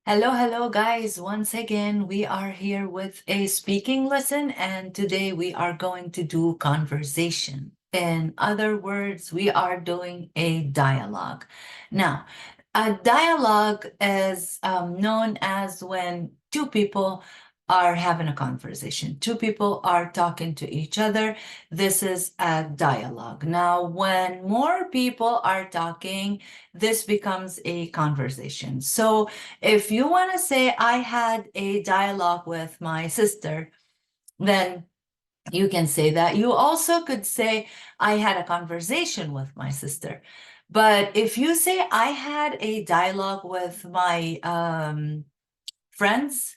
Hello, guys. Once again, we are here with a speaking lesson, and today we are going to do conversation. In other words, we are doing a dialogue. Now, a dialogue is known as when two people are having a conversation. Two people are talking to each other. This is a dialogue. Now, when more people are talking, this becomes a conversation. So, if you want to say, I had a dialogue with my sister, then you can say that. You also could say, I had a conversation with my sister. But if you say, I had a dialogue with my friends,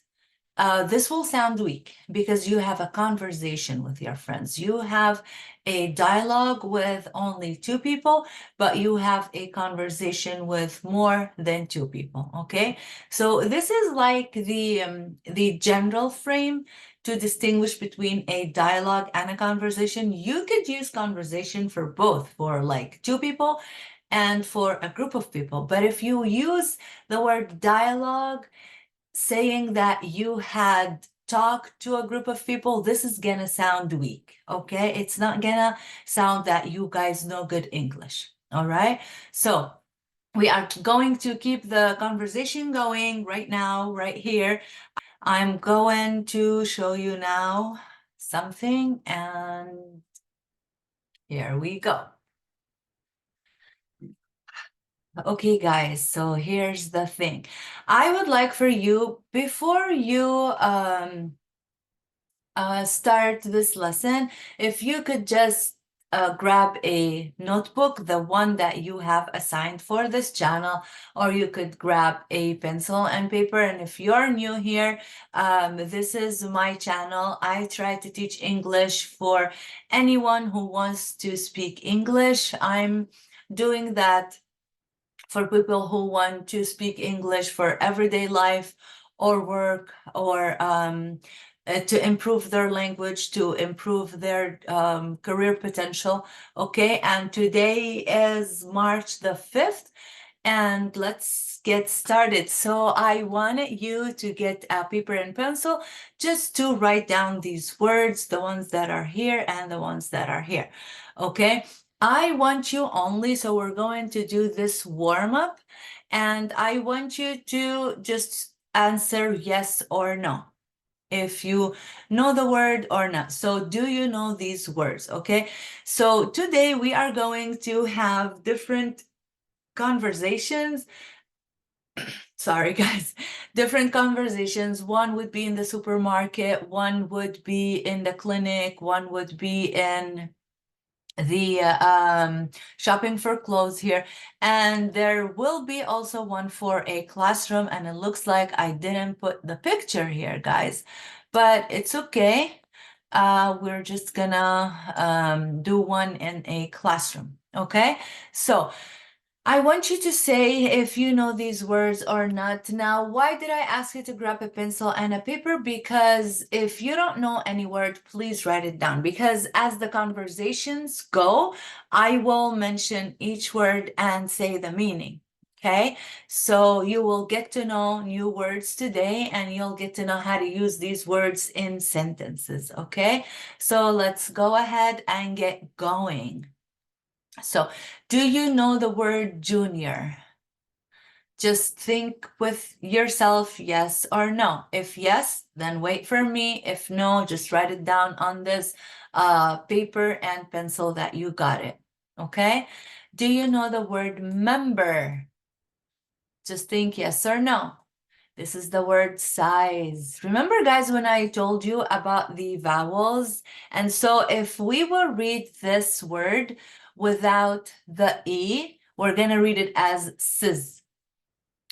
this will sound weak because you have a conversation with your friends. You have a dialogue with only two people, but you have a conversation with more than two people, okay? So this is like the general frame to distinguish between a dialogue and a conversation. You could use conversation for both, for like two people and for a group of people. But if you use the word dialogue, saying that you had talked to a group of people, this is gonna sound weak, okay? It's not gonna sound that you guys know good English, all right? So we are going to keep the conversation going right now, right here. I'm going to show you now something, and here we go. Okay, guys, so here's the thing. I would like for you, before you start this lesson, if you could just grab a notebook, the one that you have assigned for this channel, or you could grab a pencil and paper. And if you're new here, this is my channel. I try to teach English for anyone who wants to speak English. I'm doing that for people who want to speak English for everyday life or work, or to improve their language, to improve their career potential. Okay, and today is March the 5th, and let's get started. So I wanted you to get a paper and pencil just to write down these words, the ones that are here and the ones that are here. Okay, I want you only, so we're going to do this warm up, and I want you to just answer yes or no, if you know the word or not. So do you know these words? Okay, so today we are going to have different conversations. Sorry, guys. Different conversations. One would be in the supermarket, one would be in the clinic, one would be in the shopping for clothes here, and there will be also one for a classroom. And it looks like I didn't put the picture here, guys, but it's okay. We're just gonna do one in a classroom. Okay, so I want you to say if you know these words or not. Now, why did I ask you to grab a pencil and a paper? Because if you don't know any word, please write it down. Because as the conversations go, I will mention each word and say the meaning. Okay, so you will get to know new words today, and you'll get to know how to use these words in sentences. Okay, so let's go ahead and get going. So, do you know the word junior? Just think with yourself, yes or no. If yes, then wait for me. If no, just write it down on this paper and pencil that you got it. Okay? Do you know the word member? Just think yes or no. This is the word size. Remember, guys, when I told you about the vowels? And so if we will read this word without the E, we're going to read it as sis.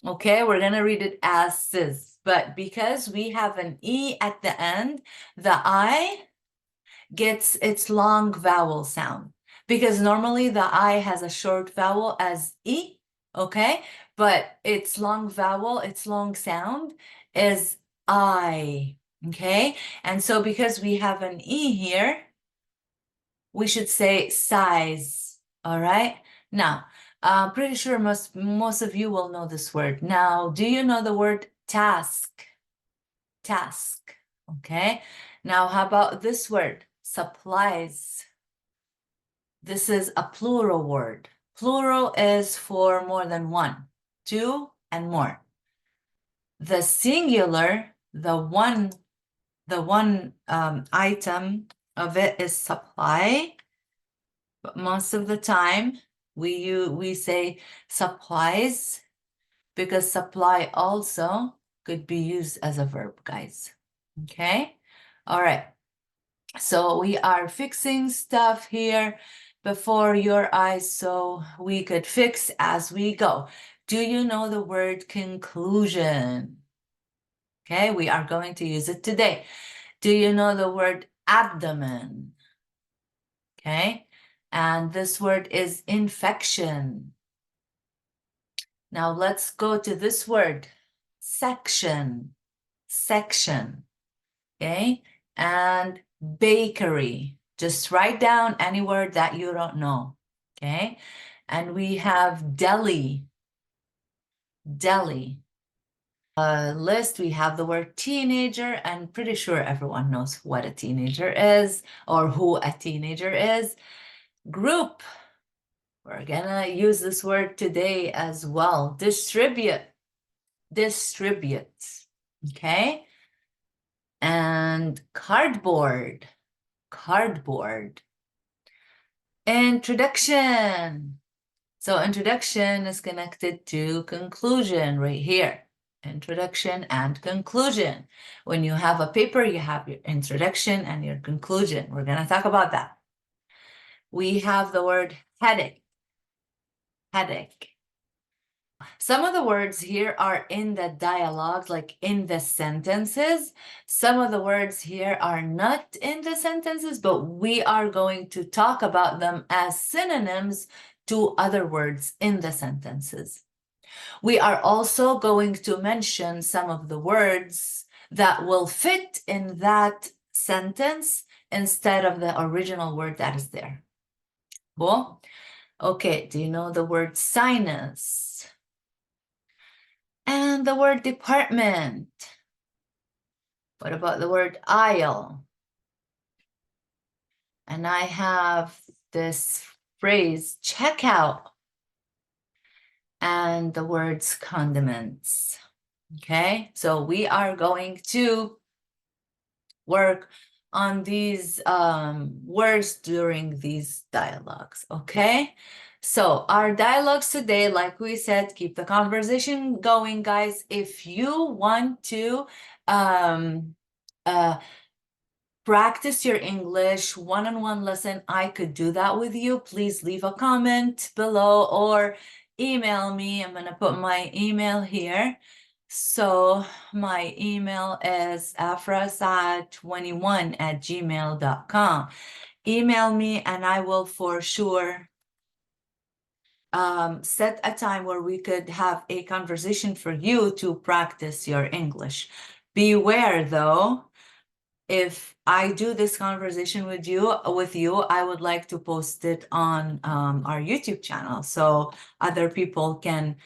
Okay, we're going to read it as sis. But because we have an E at the end, the I gets its long vowel sound. Because normally the I has a short vowel as E, okay? But its long vowel, its long sound is I, okay? And so because we have an E here, we should say size, all right? Now, I'm pretty sure most of you will know this word. Now, do you know the word task, task, okay? Now, how about this word, supplies? This is a plural word. Plural is for more than one, two and more. The singular, the one item of it is supply, but most of the time we say supplies because supply also could be used as a verb, guys. Okay, all right. So we are fixing stuff here before your eyes so we could fix as we go. Do you know the word conclusion? Okay, we are going to use it today. Do you know the word abdomen? Okay, and this word is infection. Now let's go to this word, section, section, okay, and bakery. Just write down any word that you don't know, okay? And we have deli, deli. List, we have the word teenager, and pretty sure everyone knows what a teenager is or who a teenager is. Group, we're gonna use this word today as well. Distribute, distribute, okay? And cardboard, cardboard. Introduction. So introduction is connected to conclusion right here. Introduction and conclusion. When you have a paper, you have your introduction and your conclusion. We're going to talk about that. We have the word headache. Headache. Some of the words here are in the dialogue, like in the sentences. Some of the words here are not in the sentences, but we are going to talk about them as synonyms to other words in the sentences. We are also going to mention some of the words that will fit in that sentence instead of the original word that is there. Cool? Okay, do you know the word sinus? And the word department. What about the word aisle? And I have this phrase, checkout. And the words condiments. Okay, so we are going to work on these words during these dialogues, okay? So our dialogues today, like we said, keep the conversation going, guys. If you want to practice your English one-on-one lesson, I could do that with you. Please leave a comment below or email me. I'm gonna put my email here. So my email is afrasad21@gmail.com. Email me and I will for sure set a time where we could have a conversation for you to practice your English. Beware though, if I do this conversation with you, I would like to post it on our YouTube channel so other people can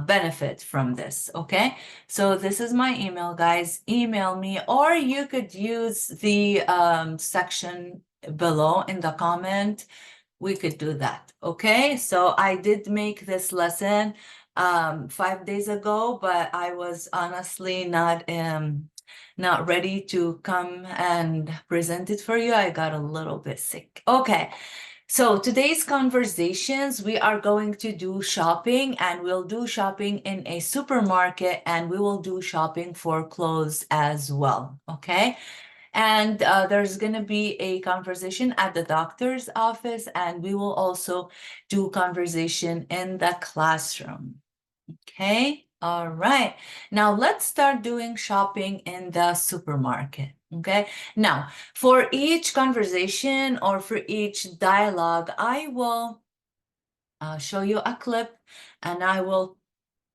benefit from this, okay? So this is my email, guys. Email me, or you could use the section below in the comment. We could do that, okay? So I did make this lesson 5 days ago, but I was honestly not ready to come and present it for you. I got a little bit sick. Okay, so today's conversations, we are going to do shopping, and we'll do shopping in a supermarket, and we will do shopping for clothes as well, okay? And there's going to be a conversation at the doctor's office, and we will also do conversation in the classroom. Okay, all right. Now let's start doing shopping in the supermarket. Okay, now for each conversation or for each dialogue, I will show you a clip and I will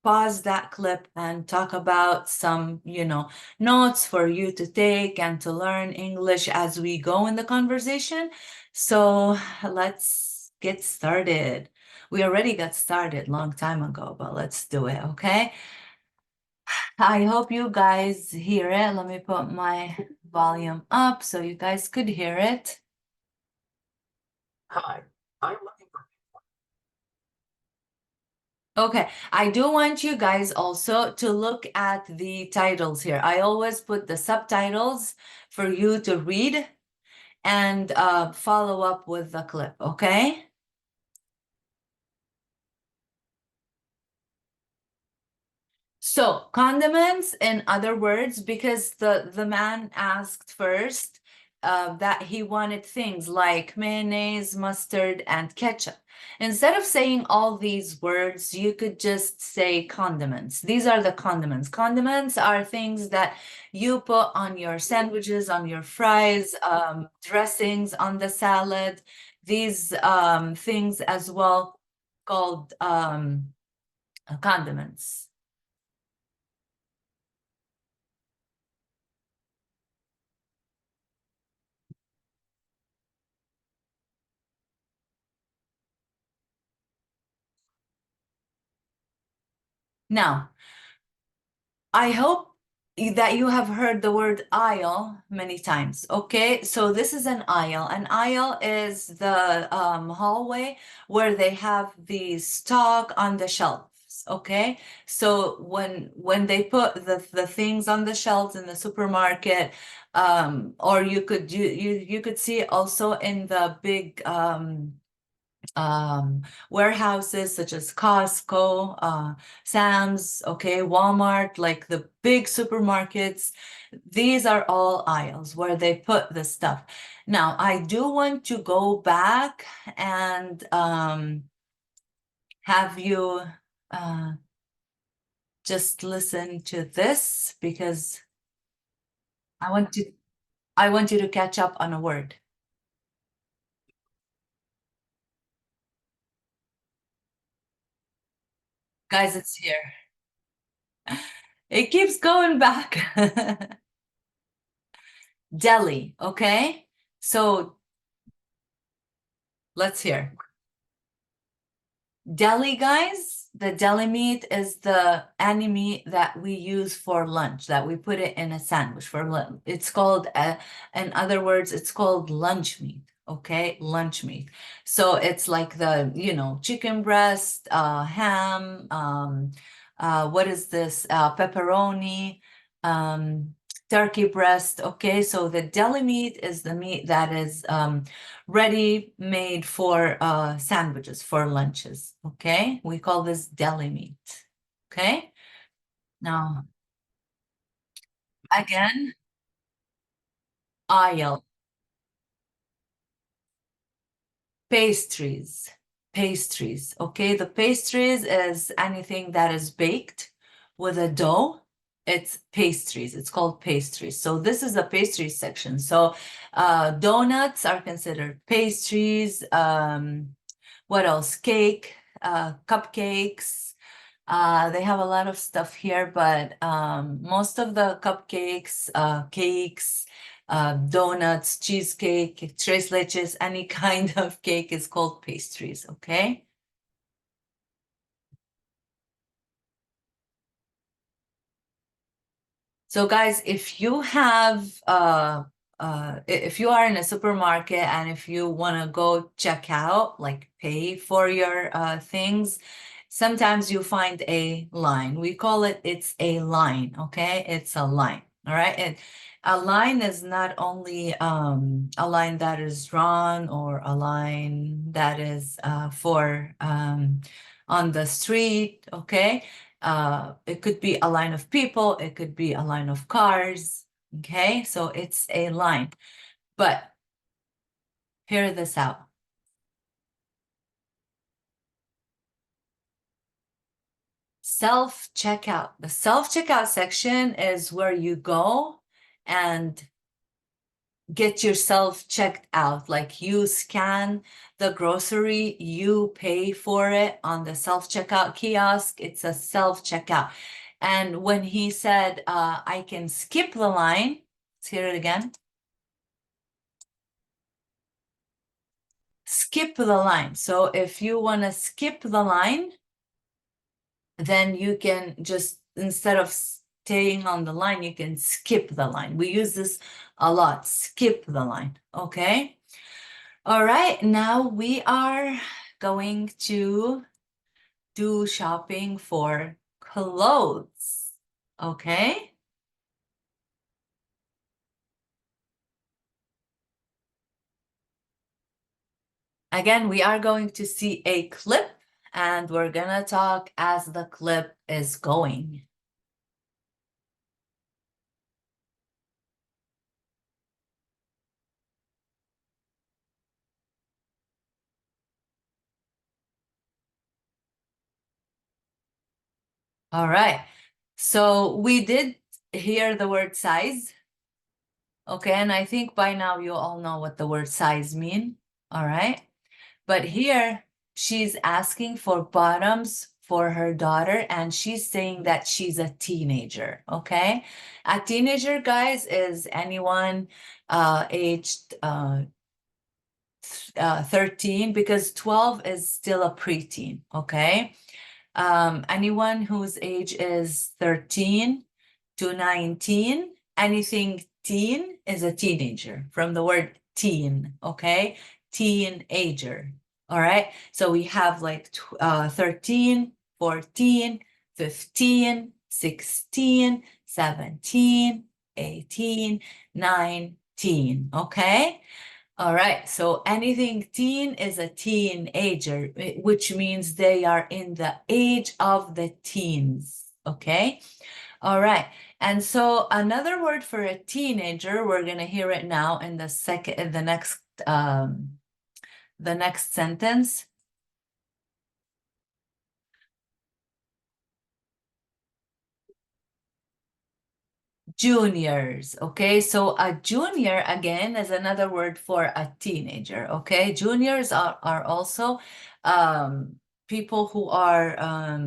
pause that clip and talk about some, notes for you to take and to learn English as we go in the conversation. So let's get started. We already got started long time ago, but let's do it, okay? I hope you guys hear it. Let me put my volume up so you guys could hear it. Hi, I'm looking for. Okay, I do want you guys also to look at the titles here. I always put the subtitles for you to read and follow up with the clip, okay? So condiments, in other words, because the man asked first that he wanted things like mayonnaise, mustard, and ketchup. Instead of saying all these words, you could just say condiments. These are the condiments. Condiments are things that you put on your sandwiches, on your fries, dressings on the salad. These things as well called condiments. Now, I hope that you have heard the word aisle many times. Okay, so this is an aisle. An aisle is the hallway where they have the stock on the shelves. Okay, so when they put the things on the shelves in the supermarket, or you could see it also in the big warehouses such as Costco, Sam's, okay, Walmart, like the big supermarkets. These are all aisles where they put the stuff. Now, I do want to go back and have you just listen to this because I want to I want you to catch up on a word. Guys, it's here. It keeps going back. Deli, okay? So let's hear. Deli, guys, the deli meat is the any meat that we use for lunch, that we put it in a sandwich for lunch. It's called, in other words, it's called lunch meat, okay? Lunch meat. So it's like the, chicken breast, ham, what is this? Pepperoni, um, turkey breast, okay? So the deli meat is the meat that is ready made for sandwiches, for lunches, okay? We call this deli meat, okay? Now, again, aisle, pastries, pastries, okay? The pastries is anything that is baked with a dough. It's pastries. It's called pastries. So this is the pastry section. So donuts are considered pastries. What else? Cake, cupcakes. They have a lot of stuff here, but most of the cupcakes, cakes, donuts, cheesecake, tres leches, any kind of cake is called pastries, okay? So guys, if you have if you are in a supermarket and if you want to go check out, like pay for your things, sometimes you find a line. We call it, it's a line, okay? It's a line, all right? And a line is not only a line that is drawn or a line that is for on the street, okay? It could be a line of people, it could be a line of cars, okay? So it's a line. But hear this out. Self-checkout. The self-checkout section is where you go and get yourself checked out. Like you scan the grocery, you pay for it on the self-checkout kiosk. It's a self-checkout. And when he said, I can skip the line, let's hear it again. Skip the line. So if you want to skip the line, then you can just, instead of staying on the line, you can skip the line. We use this a lot, skip the line, okay? All right, now we are going to do shopping for clothes, okay? Again, we are going to see a clip and we're gonna talk as the clip is going. All right, so we did hear the word size, okay, and I think by now you all know what the word size mean, all right? But here she's asking for bottoms for her daughter and she's saying that she's a teenager, okay? A teenager, guys, is anyone aged 13 because 12 is still a preteen, okay? Anyone whose age is 13 to 19, anything teen is a teenager from the word teen, okay? Teenager, all right? So we have like 13, 14, 15, 16, 17, 18, 19, okay? All right, so anything teen is a teenager, which means they are in the age of the teens, okay? All right, and so another word for a teenager, we're gonna hear it now in the next sentence. Juniors, okay? So a junior, again, is another word for a teenager, okay? Juniors are also people who are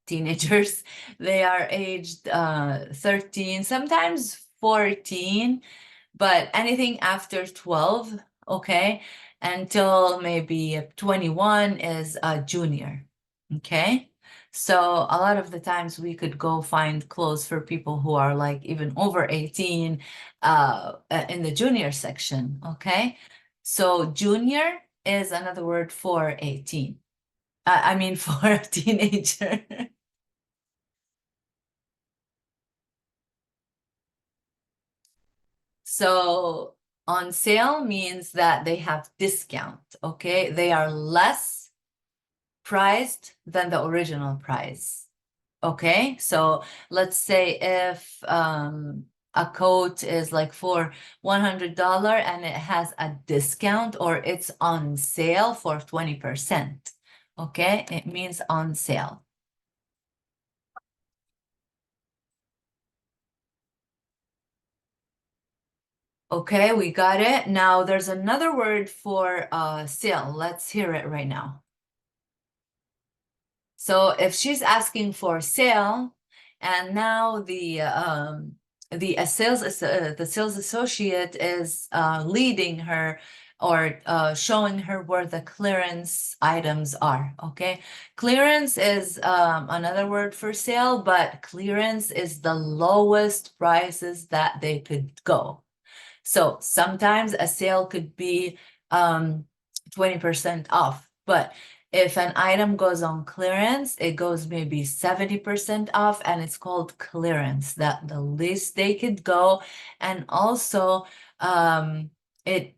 teenagers. They are aged 13, sometimes 14, but anything after 12, okay, until maybe 21 is a junior, okay? So a lot of the times we could go find clothes for people who are like even over 18 in the junior section, okay? So junior is another word for 18. I mean for a teenager. So on sale means that they have discount, okay? They are less priced than the original price, okay? So let's say if a coat is like for $100 and it has a discount or it's on sale for 20%, okay? It means on sale. Okay, we got it. Now there's another word for sale. Let's hear it right now. So if she's asking for sale, and now the sales associate is leading her or showing her where the clearance items are, okay? Clearance is another word for sale, but clearance is the lowest prices that they could go. So sometimes a sale could be 20% off, but if an item goes on clearance, it goes maybe 70% off and it's called clearance, that the least they could go. And also it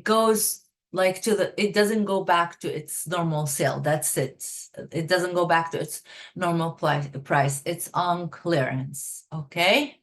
goes like it doesn't go back to its normal sale. That's it. It doesn't go back to its normal price. It's on clearance, okay?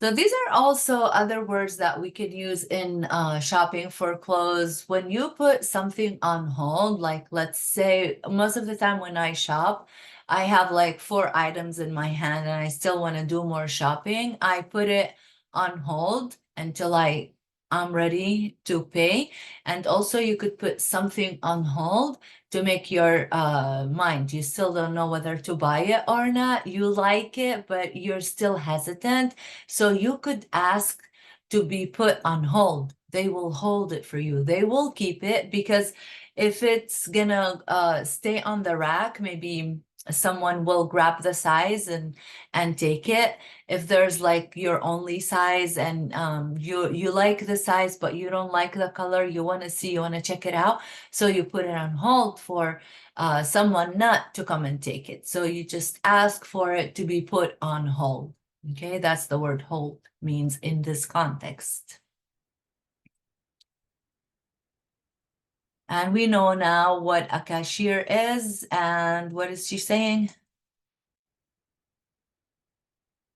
So these are also other words that we could use in shopping for clothes. When you put something on hold, like let's say most of the time when I shop, I have like 4 items in my hand and I still want to do more shopping. I put it on hold until I'm ready to pay. And also you could put something on hold to make your mind. You still don't know whether to buy it or not. You like it, but you're still hesitant. So you could ask to be put on hold They will hold it for you. They will keep it, because if it's gonna stay on the rack, maybe someone will grab the size and take it. If there's like your only size, and you like the size but you don't like the color, you want to see, you want to check it out, so you put it on hold for someone not to come and take it. So you just ask for it to be put on hold. Okay, that's the word hold means in this context. And we know now what a cashier is. And what is she saying?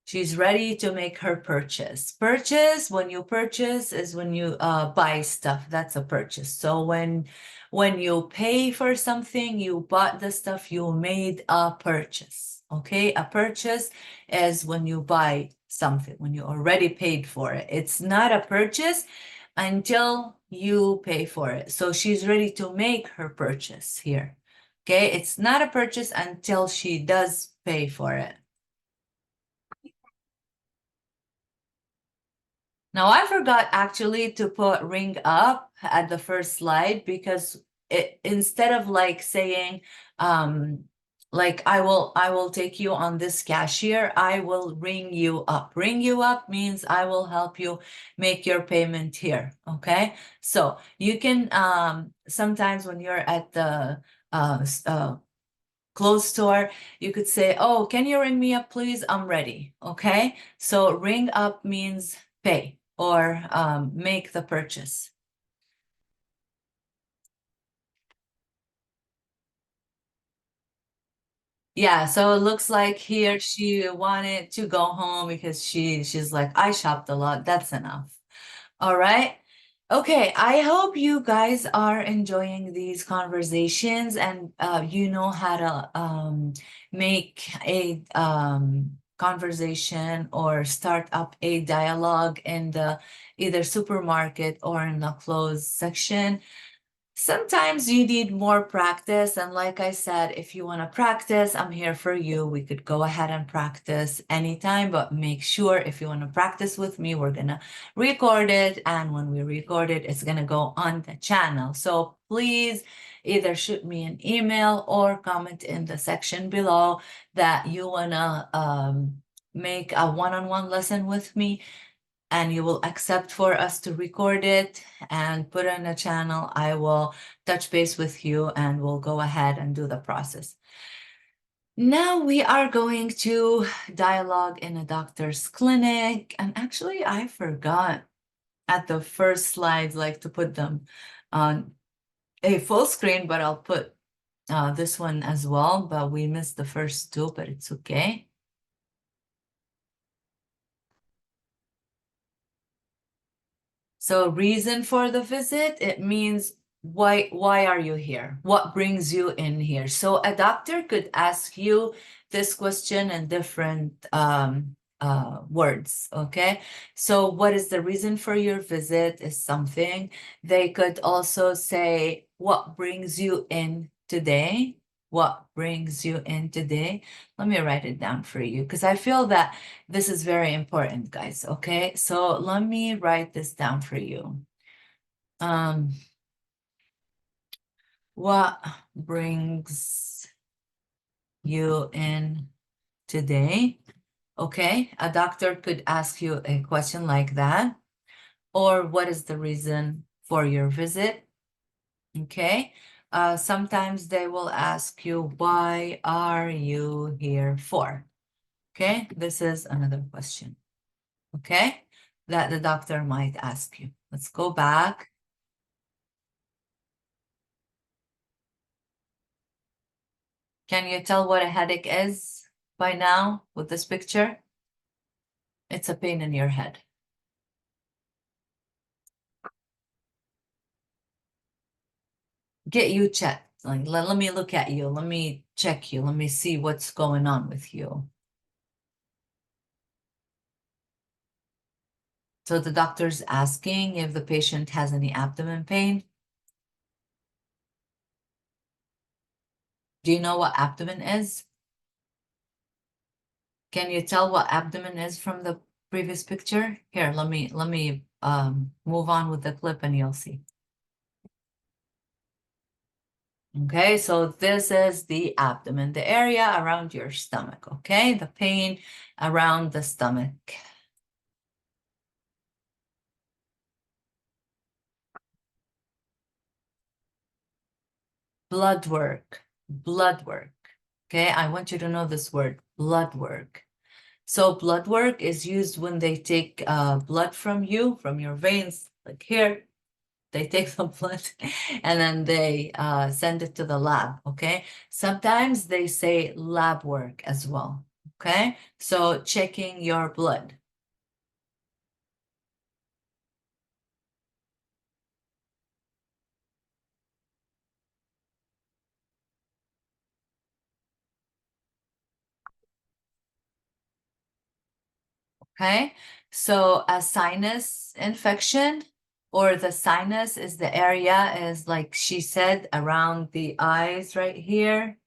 She's ready to make her purchase. Purchase, when you purchase, is when you buy stuff. That's a purchase. So when you pay for something, you bought the stuff, you made a purchase. Okay, a purchase is when you buy something, when you already paid for it. It's not a purchase until you pay for it. So she's ready to make her purchase here. Okay, it's not a purchase until she does pay for it. Now I forgot actually to put ring up at the first slide, because it, instead of like saying like I will take you on this cashier, I will ring you up. Ring you up means I will help you make your payment here. Okay, so you can sometimes when you're at the clothes store, you could say, oh, can you ring me up, please? I'm ready. Okay, so ring up means pay or make the purchase. Yeah, so it looks like here she wanted to go home because she's like, I shopped a lot. That's enough. All right. Okay, I hope you guys are enjoying these conversations, and you know how to make a conversation or start up a dialogue in the either supermarket or in the clothes section. Sometimes you need more practice, and like I said, if you want to practice, I'm here for you. We could go ahead and practice anytime, but make sure if you want to practice with me, we're gonna record it, and when we record it, it's gonna go on the channel. So please either shoot me an email or comment in the section below that you wanna make a one-on-one lesson with me, and you will accept for us to record it and put it on the channel. I will touch base with you and we'll go ahead and do the process. Now we are going to dialogue in a doctor's clinic. And actually, I forgot at the first slide, like to put them on a full screen, but I'll put this one as well. But we missed the first two, but it's okay. So reason for the visit, it means why are you here? What brings you in here? So a doctor could ask you this question in different words, okay? So what is the reason for your visit is something. They could also say, what brings you in today? What brings you in today? Let me write it down for you, because I feel that this is very important, guys, okay? So let me write this down for you. What brings you in today? Okay, a doctor could ask you a question like that. Or what is the reason for your visit? Okay, sometimes they will ask you, why are you here for? Okay, this is another question. Okay, that the doctor might ask you. Let's go back. Can you tell what a headache is by now with this picture? It's a pain in your head. Get you checked. Like, let me look at you. Let me check you. Let me see what's going on with you. So the doctor's asking if the patient has any abdomen pain. Do you know what abdomen is? Can you tell what abdomen is from the previous picture? Here, let me move on with the clip and you'll see. Okay, so this is the abdomen, the area around your stomach, okay? The pain around the stomach. Blood work, blood work. Okay, I want you to know this word, blood work. So blood work is used when they take blood from you, from your veins, like here. They take the blood and then they send it to the lab, okay? Sometimes they say lab work as well, okay? So checking your blood. Okay, so a sinus infection, or the sinus is the area, is like she said, around the eyes right here,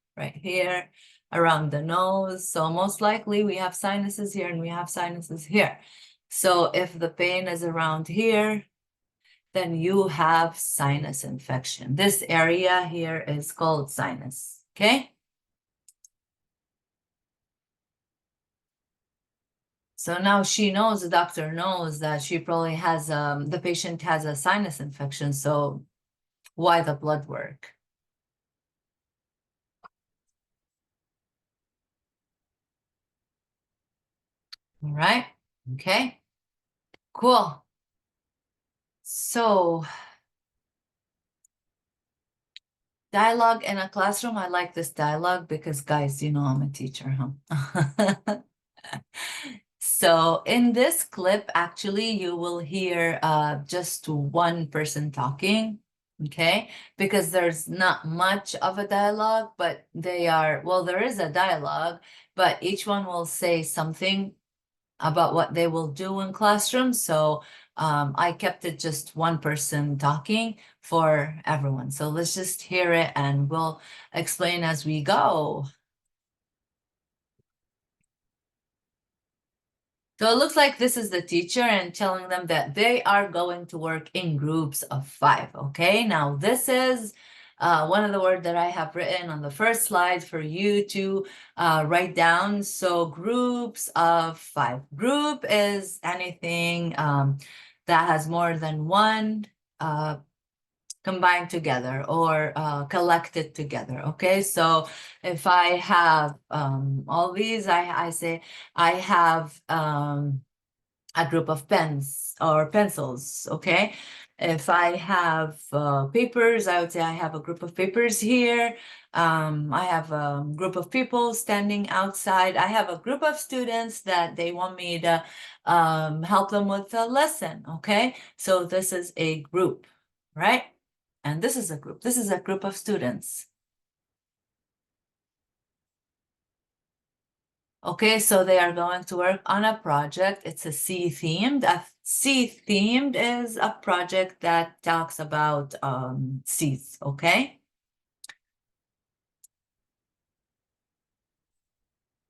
around the nose. So most likely we have sinuses here and we have sinuses here. So if the pain is around here, then you have sinus infection. This area here is called sinus, okay? So now she knows, the doctor knows that she probably has, the patient has a sinus infection. So why the blood work? All right. Okay. Cool. So dialogue in a classroom. I like this dialogue because, guys, you know I'm a teacher, huh? So in this clip, actually, you will hear just one person talking, okay? Because there's not much of a dialogue, but they are, well, there is a dialogue, but each one will say something about what they will do in classrooms. So I kept it just one person talking for everyone. So let's just hear it and we'll explain as we go. So it looks like this is the teacher and telling them that they are going to work in groups of 5, okay? Now this is one of the words that I have written on the first slide for you to write down. So groups of 5. Group is anything that has more than one combined together or collected together, okay? So if I have all these, I say I have a group of pens or pencils, okay? If I have papers, I would say I have a group of papers here. I have a group of people standing outside. I have a group of students that they want me to help them with a lesson, okay? So this is a group, right? And this is a group. This is a group of students. Okay, so they are going to work on a project. It's a sea-themed. A sea-themed is a project that talks about seas, okay?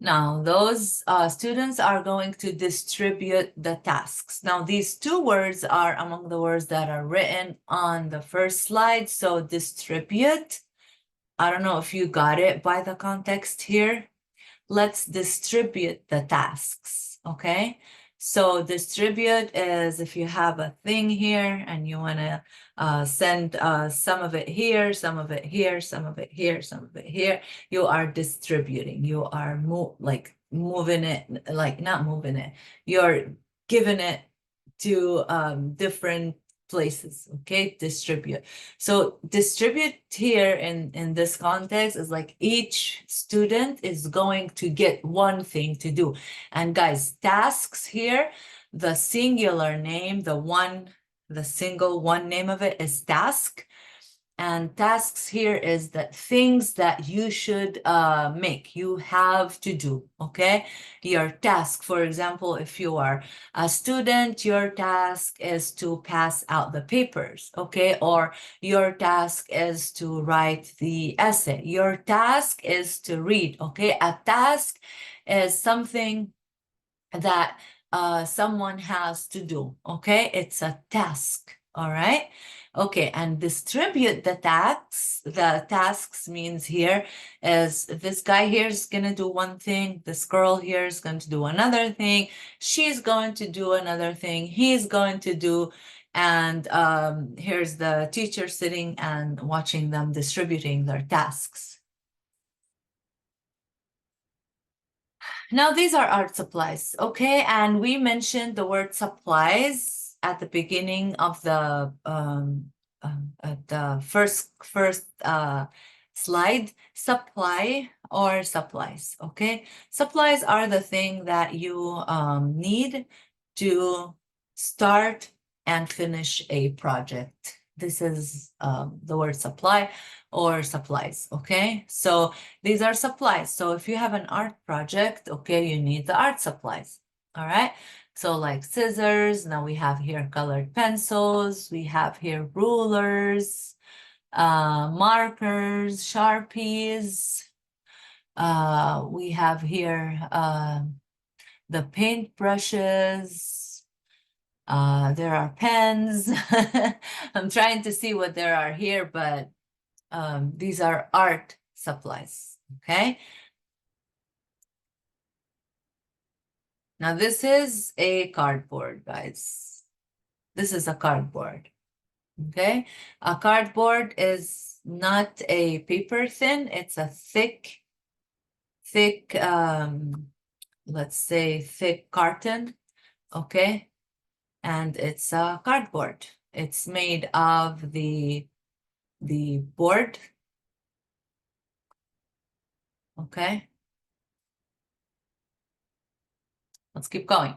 Now, those students are going to distribute the tasks. Now, these 2 words are among the words that are written on the first slide. So distribute, I don't know if you got it by the context here. Let's distribute the tasks, okay? So distribute is if you have a thing here and you want to send some of it here, some of it here, some of it here, some of it here, you are distributing. You are moving it, like not moving it. You're giving it to different places, okay? Distribute. So distribute here in this context is like each student is going to get one thing to do. And guys, tasks here, the singular name, the single one name of it is task. And tasks here is that things that you should make, you have to do, okay? Your task, for example, if you are a student, your task is to pass out the papers, okay? Or your task is to write the essay. Your task is to read, okay? A task is something that someone has to do, okay? It's a task, all right? Okay, and distribute the tasks. The tasks means here is this guy here is gonna do one thing, this girl here is going to do another thing, she's going to do another thing, he's going to do, and here's the teacher sitting and watching them distributing their tasks. Now, these are art supplies, okay? And we mentioned the word supplies at the beginning of the first slide. Supply or supplies, okay? Supplies are the thing that you need to start and finish a project. This is the word supply or supplies, okay? So these are supplies. So if you have an art project, okay, you need the art supplies, all right? So like scissors, now we have here colored pencils, we have here rulers, markers, Sharpies, we have here the paint brushes, there are pens. I'm trying to see what there are here, but these are art supplies, okay? Now this is a cardboard, guys. This is a cardboard, okay? A cardboard is not a paper thin, it's a thick, let's say thick carton, okay? And it's a cardboard. It's made of the board, okay? Let's keep going.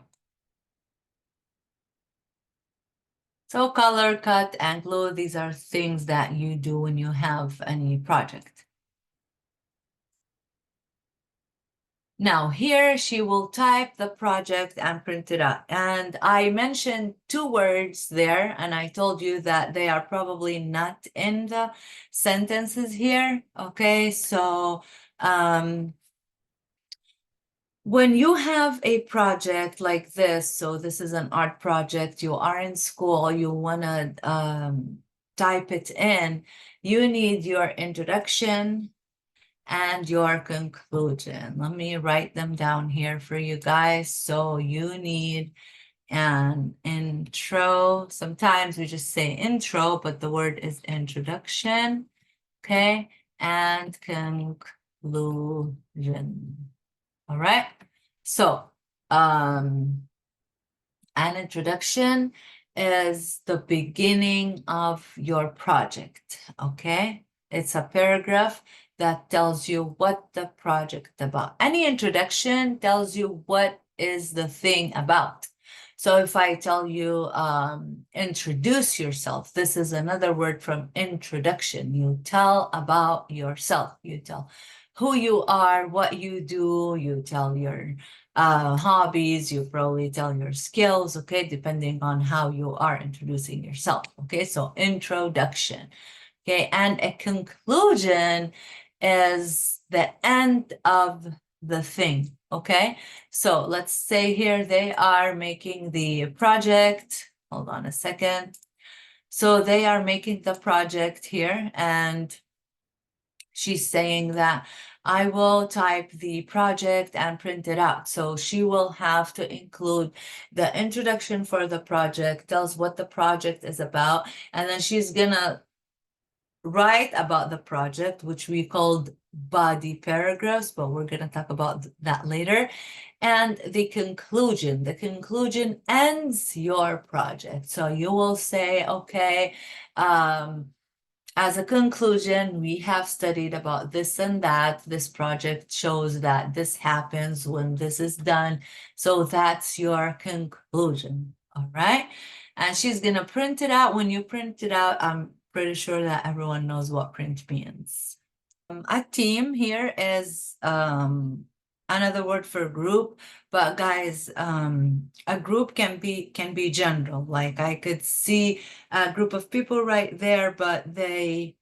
So color, cut, and glue, these are things that you do when you have any project. Now here she will type the project and print it out. And I mentioned two words there, and I told you that they are probably not in the sentences here, okay? So when you have a project like this, so this is an art project, you are in school, you want to type it in, you need your introduction and your conclusion. Let me write them down here for you guys. So you need an intro. Sometimes we just say intro, but the word is introduction, okay? And conclusion. All right, so an introduction is the beginning of your project, okay? It's a paragraph that tells you what the project about. Any introduction tells you what is the thing about. So if I tell you introduce yourself, this is another word from introduction. You tell about yourself, you tell who you are, what you do, you tell your hobbies, you probably tell your skills, okay, depending on how you are introducing yourself, okay? So introduction, okay? And a conclusion is the end of the thing, okay? So let's say here they are making the project. Hold on a second. So they are making the project here, and she's saying that I will type the project and print it out. So she will have to include the introduction for the project, tells what the project is about, and then she's gonna write about the project, which we called body paragraphs, but we're gonna talk about that later. And the conclusion ends your project. So you will say, okay, as a conclusion, we have studied about this and that. This project shows that this happens when this is done. So that's your conclusion, all right? And she's gonna print it out. When you print it out, I'm pretty sure that everyone knows what print means. A team here is another word for group, but guys, a group can be general. Like I could see a group of people right there, but they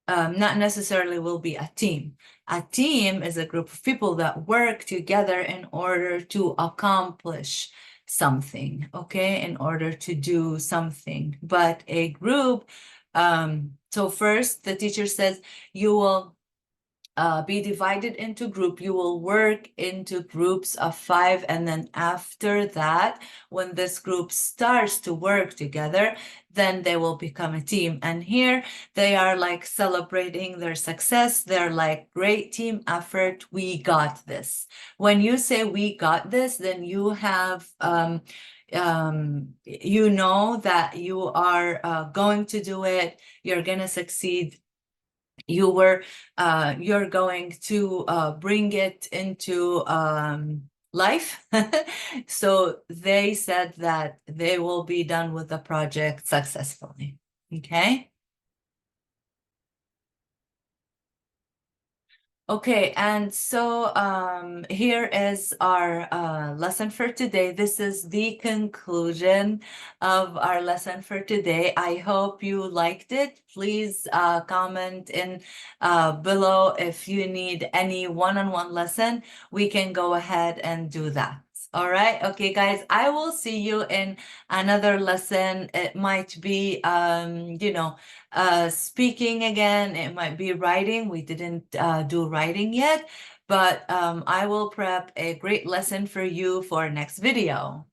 not necessarily will be a team. A team is a group of people that work together in order to accomplish something, okay, in order to do something. But a group, so first the teacher says you will be divided into group. You will work into groups of 5, and then after that, when this group starts to work together, then they will become a team. And here they are like celebrating their success. They're like, great team effort, we got this. When you say we got this, then you have you know that you are going to do it, you're gonna succeed, you're going to bring it into life. So they said that they will be done with the project successfully. Okay. Okay, and so here is our lesson for today. This is the conclusion of our lesson for today. I hope you liked it. Please comment in below if you need any one-on-one lesson. We can go ahead and do that. All right. Okay, guys, I will see you in another lesson. It might be, speaking again, it might be writing. We didn't do writing yet, but I will prep a great lesson for you for next video.